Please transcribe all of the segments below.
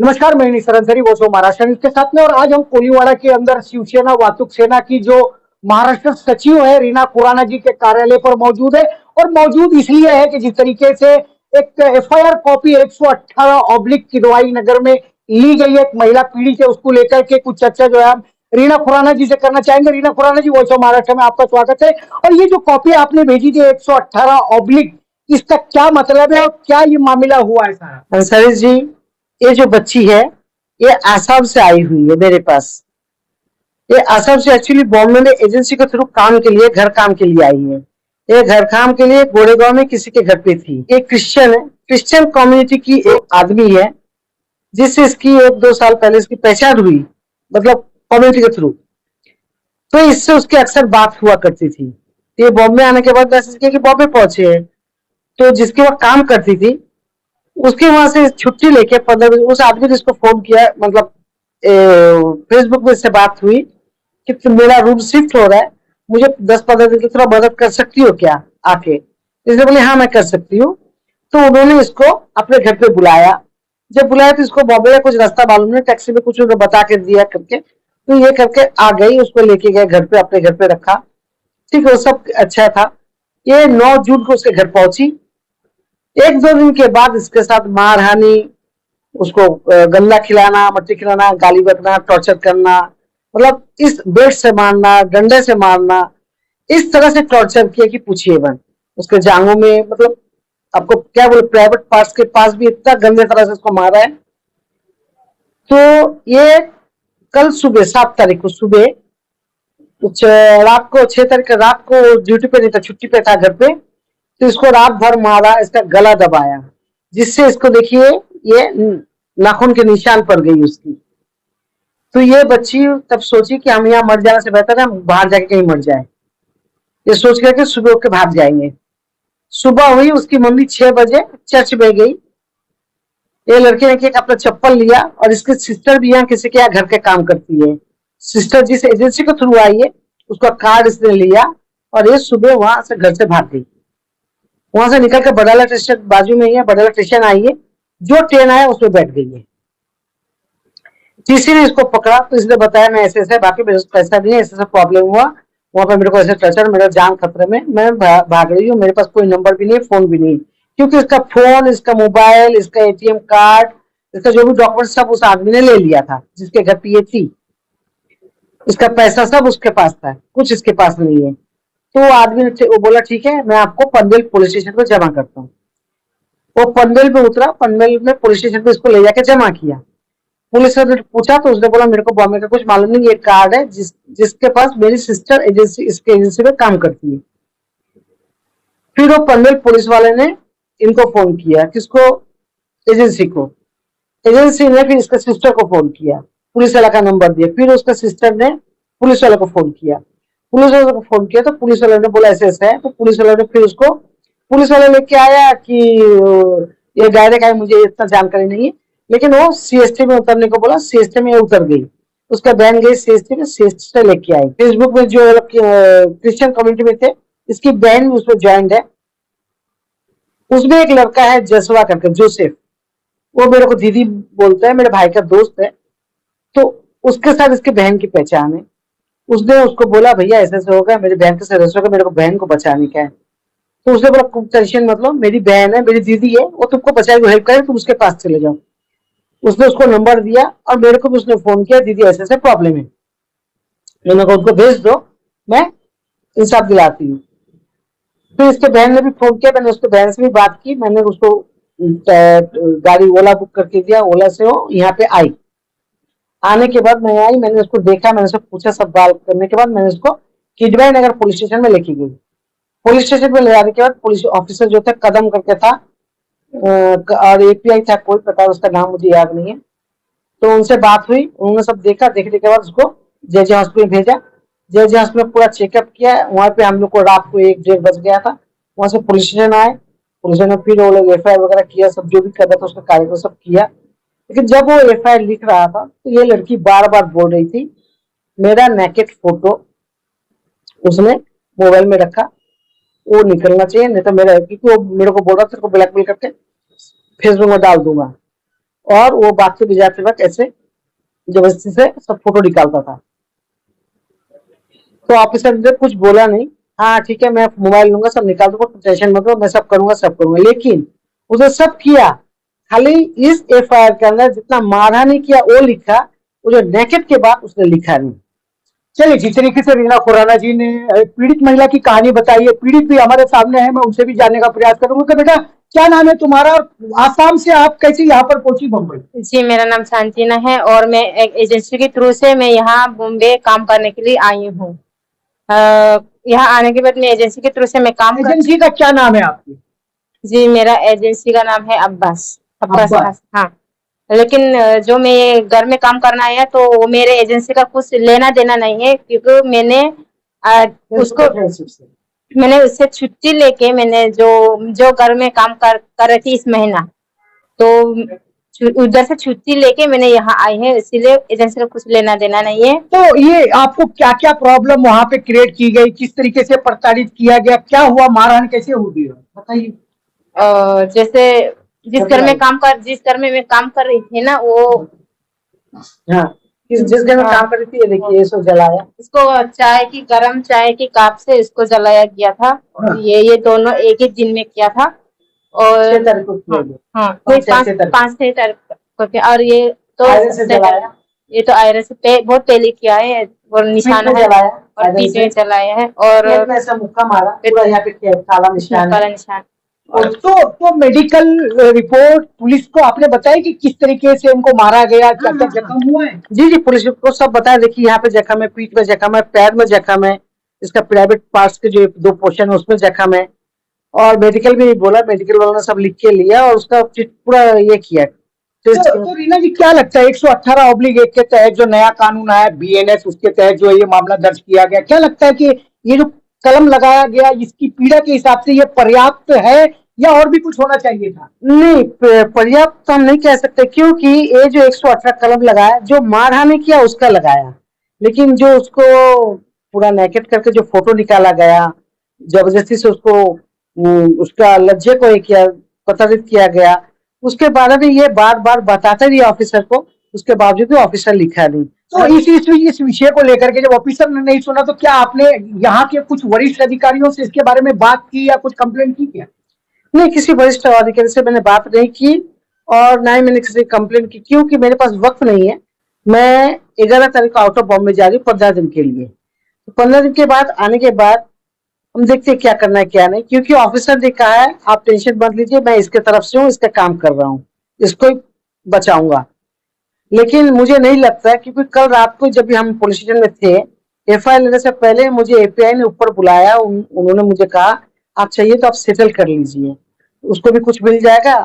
नमस्कार, मैं निशा रंजरी, वो सो महाराष्ट्र न्यूज के साथ में। और आज हम कोलीवाड़ा के अंदर शिवसेना वाहतूक सेना की जो महाराष्ट्र सचिव है रीना खुराना जी के कार्यालय पर मौजूद है। और मौजूद इसलिए है कि जिस तरीके से एक एफआईआर कॉपी 118 किदवाई नगर में ली गई है एक महिला पीड़ित है, उसको लेकर के कुछ चर्चा जो है हम रीना खुराना जी से करना चाहेंगे। रीना खुराना जी, वॉइस ऑफ महाराष्ट्र में आपका स्वागत है। और ये जो कॉपी आपने भेजी थी 118 इसका क्या मतलब है और क्या ये मामला हुआ है सारा? अंसारी जी, ये जो बच्ची है ये आसाम से आई हुई है मेरे पास। ये आसाम से एक्चुअली बॉम्बे में एजेंसी के थ्रू काम के लिए, घर काम के लिए आई है। ये घर काम के लिए गोरेगांव में किसी के घर पे थी। ये क्रिश्चियन है, क्रिश्चियन कम्युनिटी की एक आदमी है जिससे इसकी 1-2 साल पहले इसकी पहचान हुई, मतलब कम्युनिटी के थ्रू। तो इससे उसकी अक्सर बात हुआ करती थी। ये बॉम्बे आने के बाद मैसेज किया कि बॉम्बे पहुंचे हैं, तो जिसके वो काम करती थी उसके वहां से छुट्टी लेके 15 दिन उस आदमी ने इसको फोन किया, मतलब फेसबुक में इससे बात हुई कि मेरा रूम शिफ्ट हो रहा है, मुझे 10-15 दिन की थोड़ा मदद कर सकती हो क्या आके? इसने बोले हाँ मैं कर सकती हूँ। तो उन्होंने इसको अपने घर पे बुलाया। जब बुलाया तो इसको बॉम्बे का कुछ रास्ता मालूम नहीं, टैक्सी में कुछ उन्होंने बता के दिया करके, तो ये करके आ गई। उसको लेके गए घर पे, अपने घर पे रखा। ठीक है, वो सब अच्छा था। ये 9 जून को उसके घर पहुंची। 1-2 दिन के बाद इसके साथ मारहानि, उसको गल्ला खिलाना, मट्टी खिलाना, गाली बकना, टॉर्चर करना, मतलब इस बेड से मारना, डंडे से मारना, इस तरह से टॉर्चर किया कि पूछिए मत। उसके जांघों में, मतलब आपको क्या बोले, प्राइवेट पार्ट्स के पास भी इतना गंदे तरह से उसको मारा है। तो ये कल सुबह 7 तारीख को सुबह कुछ रात को 6 तारीख रात को ड्यूटी पे नहीं था, छुट्टी पे था घर पे। तो इसको रात भर मारा, इसका गला दबाया, जिससे इसको देखिए ये नाखून के निशान पड़ गई उसकी। तो ये बच्ची तब सोची कि हम यहाँ मर जाने से बेहतर है हम बाहर जाके कहीं मर जाए। ये सोच करके सुबह उठ के भाग जाएंगे। सुबह हुई, उसकी मम्मी 6 बजे चर्च में गई। ये लड़के ने अपना चप्पल लिया, और इसकी सिस्टर भी यहाँ किसी के यहाँ घर के काम करती है। सिस्टर जिस एजेंसी के थ्रू आई है उसका कार्ड इसने लिया, और ये सुबह वहां से घर से भाग गई। वहां से निकल कर बडाला स्टेशन बाजू में ही है, बडाला स्टेशन आई है, जो ट्रेन आया उसमें बैठ गई है। टीसी ने इसको पकड़ा तो इसने बताया मैं ऐसे ऐसे, बाकी मेरे पैसा नहीं है, ऐसे ऐसा प्रॉब्लम हुआ, वहां पर मेरे को ऐसे टचर, मेरा जान खतरे में, मैं भाग रही हूँ, मेरे पास कोई नंबर भी नहीं है, फोन भी नहीं, क्योंकि इसका फोन, इसका मोबाइल, इसका एटीएम कार्ड, इसका जो भी डॉक्यूमेंट सब उस आदमी ने ले लिया था जिसके घर पे ये थी। इसका पैसा सब उसके पास था, कुछ इसके पास नहीं है। तो वो आदमी ने वो बोला ठीक है मैं आपको पनवेल पुलिस स्टेशन पे जमा करता हूँ। वो पनवेल में उतरा, पनवेल में पुलिस स्टेशन पे इसको ले जाके जमा किया। पुलिस ने पूछा तो उसने बोला मेरे को बॉम्बे का कुछ मालूम नहीं, ये कार्ड है जिसके पास मेरी सिस्टर एजेंसी, इसके एजेंसी में काम करती है। फिर वो पनवेल पुलिस वाले ने इनको फोन किया, किसको? एजेंसी को। एजेंसी ने फिर इसके सिस्टर को फोन किया, पुलिस वाला का नंबर दिया, फिर उसका सिस्टर ने पुलिस वाले को फोन किया। पुलिस वाले को फोन किया तो पुलिस वाले ने बोला ऐसे ऐसा है, तो पुलिस वाले ने फिर उसको, पुलिस वाले लेके आया कि ये डायरेक्ट आया, मुझे इतना जानकारी नहीं है, लेकिन वो सीएसटी में उतरने को बोला, सीएसटी में उतर गई। उसका बहन गई सीएसटी में, सीएसटी से लेके आई। फेसबुक में जो क्रिश्चियन कम्युनिटी में थे, इसकी बहन भी उसमें ज्वाइंट है। उसमें एक लड़का है जसवा करके, जोसेफ, वो मेरे को दीदी बोलता है, मेरे भाई का दोस्त है। तो उसके साथ इसके बहन की पहचान है। उसने उसको बोला भैया ऐसे ऐसे होगा, मेरी बहन के सदस्य होगा, मेरे को बहन को बचाने का है। तो उसने बोला टेंशन मतलब, मेरी बहन है, मेरी दीदी है, वो तुमको बचाएगी, हेल्प करे, तुम उसके पास चले जाओ। उसने उसको नंबर दिया और मेरे को भी उसने फोन किया, दीदी ऐसे ऐसे प्रॉब्लम है, मैंने कहा उनको भेज दो, मैं इंसाफ दिलाती हूँ। फिर इसके बहन ने भी फोन किया, मैंने उसके बहन से भी बात की, मैंने उसको गाड़ी ओला बुक करके दिया, ओला से वो यहाँ पे आई। आने के बाद मैं आई, मैंने उसको देखा, मैंने उसको पूछा, सब बात करने के बाद मैंने उसको किडवाई नगर पुलिस स्टेशन में लेके गई। पुलिस स्टेशन में ले जाने के बाद पुलिस ऑफिसर जो था कदम करके था, और एपीआई था कोई, पता उसका नाम मुझे याद नहीं है। तो उनसे बात हुई, उन्होंने सब देखा, देखने के बाद उसको जेजे हॉस्पिटल भेजा। जेजे हॉस्पिटल पूरा चेकअप किया। वहां पे हम लोग को रात को 1-1:30 बज गया था। वहां से पुलिस स्टेशन आए, पुलिस ने फिर वो लोग एफ वगैरह किया, सब जो भी कर रहा था उसका कार्यक्रम सब किया। लेकिन जब वो एफ लिख रहा था तो ये लड़की बार बार बोल रही थी मेरा नेकेट फोटो उसने मोबाइल में रखा, वो निकलना चाहिए, नहीं तो मेरा, क्योंकि वो मेरे को बोल रहा था तेरे को ब्लैकमेल करके फेसबुक में डाल दूंगा। और वो बाथरूम में जाते वक्त ऐसे जबरदस्ती से सब फोटो निकालता था। तो ऑफिसर ने कुछ बोला नहीं, हाँ ठीक है मैं मोबाइल लूंगा सब निकाल दूंगा, टेंशन मत लो, मैं सब करूंगा। लेकिन उसने सब किया, खाली इस एफआईआर के अंदर जितना मारहानि किया वो लिखा, वो जो नेकेट के बाद उसने लिखा नहीं। चलिए, जिस तरीके से रीना खुराना जी ने पीड़ित महिला की कहानी बताई है, पीड़ित भी हमारे सामने है, मैं उनसे भी जानने का प्रयास करूंगा कि बेटा क्या नाम है तुम्हारा और आसाम से आप कैसे यहाँ पर पहुंची बम्बई? जी, मेरा नाम शांतिना है और मैं एक एजेंसी के थ्रू से मैं यहाँ बॉम्बे काम करने के लिए आई हूँ। यहाँ आने के बाद मैं एजेंसी के थ्रू से मैं काम कर एजेंसी का क्या नाम है आपकी? जी, मेरा एजेंसी का नाम है अब्बास। अब्बास। हाँ, लेकिन जो मैं ये घर में काम करना आया तो वो मेरे एजेंसी का कुछ लेना देना नहीं है, क्योंकि मैंने उससे छुट्टी लेके मैंने जो घर में काम कर रही थी इस महीना, तो उधर से छुट्टी लेके मैंने यहाँ आई है, इसीलिए एजेंसी का कुछ लेना देना नहीं है। तो ये आपको क्या क्या प्रॉब्लम वहां पे क्रिएट की गई, किस तरीके से प्रताड़ित किया गया, क्या हुआ, मारहानि कैसे हुई बताइए। जैसे जिस घर में मैं काम कर रही थी ना, वो हाँ, जिस घर में काम कर रही थी, ये देखिए ये सब जलाया, इसको गरम चाय की कप से इसको जलाया गया था। हाँ। ये दोनों एक ही दिन में किया था और 6 तारीख को किया गया। हाँ, कौन कोई से 6 तारीख? 5-6 तारीख को किया। और ये तो आयरन से जलाया, ये तो आयरन से बहुत पहले किया है और निशान पीठ में है जलाया, और आयरन पीठ से में जलाया है और पेट में ऐसा मुक्का मारा, पूरा यहाँ पे काला निशान काला है। निशान। तो मेडिकल रिपोर्ट पुलिस को आपने बताया कि किस तरीके से उनको मारा गया, क्या क्या जख्म हुआ है? जी जी, पुलिस को सब बताया। देखिए यहाँ पे जख्म है, पीठ में जख्म है, पैर में जख्म है, इसका प्राइवेट पार्ट्स के जो 2 पोर्शन है उसमें जख्म है। और मेडिकल भी बोला, मेडिकल वालों ने सब लिख के लिया और उसका पूरा ये किया। तो रीना जी क्या लगता है 118/1 के तहत जो नया कानून आया बीएनएस, उसके तहत जो ये मामला दर्ज किया गया, क्या लगता है कि ये जो कलम लगाया गया इसकी पीड़ा के हिसाब से ये पर्याप्त है या और भी कुछ होना चाहिए था? नहीं, पर्याप्त तो हम नहीं कह सकते, क्योंकि ये जो 118 कलम लगाया, जो मारहानि किया उसका लगाया, लेकिन जो उसको पूरा नेकेट करके जो फोटो निकाला गया, जबरदस्ती से उसको उसका लज्जे को ये किया, प्रताड़ित किया गया, उसके बारे में ये बार बार बताते रही ऑफिसर को, उसके बावजूद भी ऑफिसर लिखा नहीं। तो इस विषय को लेकर के जब ऑफिसर ने नहीं सुना तो क्या आपने यहाँ के कुछ वरिष्ठ अधिकारियों से इसके बारे में बात की या कुछ कंप्लेंट की क्या? नहीं, किसी वरिष्ठ अधिकारी से मैंने बात नहीं की और ना ही मैंने किसी कंप्लेंट की, क्योंकि मेरे पास वक्त नहीं है। मैं 11 तारीख को आउट ऑफ बॉम्बे जा रही हूँ 15 दिन के लिए। तो 15 दिन के बाद आने के बाद हम देखते हैं क्या करना है क्या नहीं, क्योंकि ऑफिसर ने कहा है आप टेंशन मत लीजिए, मैं इसके तरफ से हूँ, इसका काम कर रहा हूँ, इसको बचाऊंगा। लेकिन मुझे नहीं लगता, क्योंकि कल रात को जब भी हम पुलिस स्टेशन में थे, एफआईआर लेने से पहले मुझे एपीआई ने ऊपर बुलाया, उन्होंने मुझे कहा आप चाहिए तो आप सेटल कर लीजिए, उसको भी कुछ मिल जाएगा,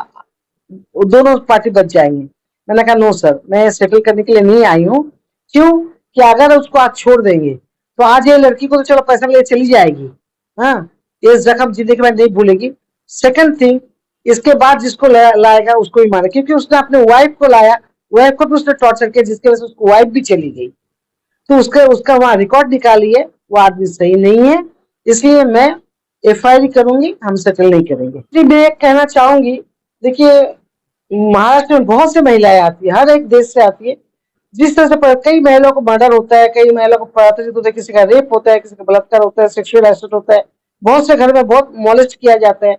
दोनों पार्टी बच जाएंगे। मैंने कहा नो सर, मैं सेटल करने के लिए नहीं आई हूँ। क्यों कि अगर उसको आज छोड़ देंगे तो आज ये लड़की को तो चलो पैसा ले चली जाएगी, हाँ, ये जख्म जिंदगी में नहीं भूलेगी। सेकंड थिंग, इसके बाद जिसको लाएगा उसको ही मारे, क्योंकि उसने अपने वाइफ को लाया, वाइफ को भी उसने टॉर्चर किया, जिसकी वजह से उसको वाइफ भी चली गई। तो उसका वहां रिकॉर्ड निकालिए, वो आदमी सही नहीं है, इसलिए मैं एफआईआर करूंगी, हम सेटल नहीं करेंगे। मैं एक कहना चाहूंगी, देखिए महाराष्ट्र में बहुत से महिलाएं आती है, हर एक देश से आती है, जिस तरह से कई महिलाओं को मर्डर होता है, कई महिलाओं को प्रताड़ित होता है, किसी का रेप होता है, किसी का बलात्कार होता है, सेक्सुअल असॉल्ट होता है, बहुत से घर में बहुत मॉलेस्ट किया जाता है,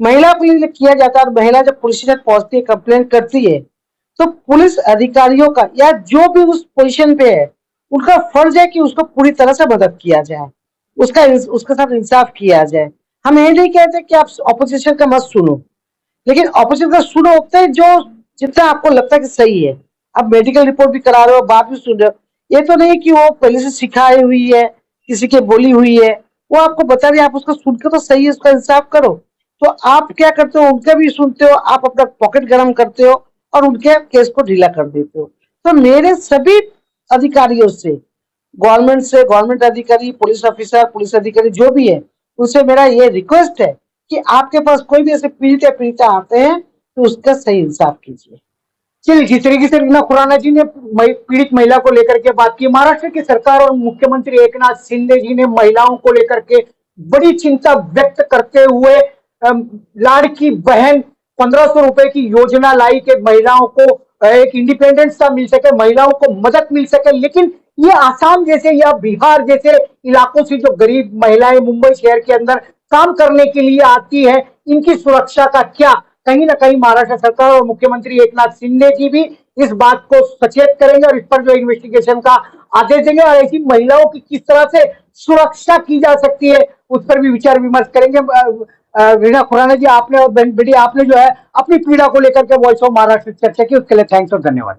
महिला के लिए किया जाता है। और महिला जब पुलिस स्टेशन पहुंचती है, कंप्लेंट करती है, तो पुलिस अधिकारियों का या जो भी उस पोजीशन पे है उनका फर्ज है कि उसको पूरी तरह से मदद किया जाए, उसके साथ इंसाफ किया जाए। हम ये नहीं कहते कि आप ऑपोजिशन का मत सुनो, लेकिन ऑपोजिशन का सुनो उतना जो जितना आपको लगता है कि सही है। आप मेडिकल रिपोर्ट भी करा रहे हो, बात भी सुन रहे हो, ये तो नहीं कि वो पहले से सिखाई हुई है, किसी के बोली हुई है, वो आपको बता रही है, आप उसको सुन के तो सही है, उसका इंसाफ करो। तो आप क्या करते हो, उनका भी सुनते हो, आप अपना पॉकेट गर्म करते हो और उनके केस को ढीला कर देते हो। तो मेरे सभी अधिकारियों से, गवर्नमेंट अधिकारी, पुलिस ऑफिसर, पुलिस अधिकारी जो भी है, उनसे मेरा ये रिक्वेस्ट है कि आपके पास कोई भी ऐसे पीड़ित या पीड़िता आते हैं तो उसका सही इंसाफ कीजिए। चलिए, जिस तरीके से रीना खुराना जी ने पीड़ित महिला को लेकर के बात की, महाराष्ट्र की सरकार और मुख्यमंत्री एकनाथ शिंदे जी ने महिलाओं को लेकर के बड़ी चिंता व्यक्त करते हुए लाड़की बहन 1500 रुपए की योजना लाई कि महिलाओं को एक इंडिपेंडेंस सा मिल सके, महिलाओं को मदद मिल सके। लेकिन ये आसाम जैसे या बिहार जैसे इलाकों से जो गरीब महिलाएं मुंबई शहर के अंदर काम करने के लिए आती है, इनकी सुरक्षा का क्या? कहीं ना कहीं महाराष्ट्र सरकार और मुख्यमंत्री एकनाथ शिंदे जी भी इस बात को सचेत करेंगे और इस पर जो इन्वेस्टिगेशन का आदेश देंगे और ऐसी महिलाओं की किस तरह से सुरक्षा की जा सकती है उस पर भी विचार विमर्श करेंगे। रीना खुराना जी, आपने और बेटी आपने जो है अपनी पीड़ा को लेकर के वॉइस ऑफ महाराष्ट्र चर्चा की, उसके लिए थैंक्स और धन्यवाद।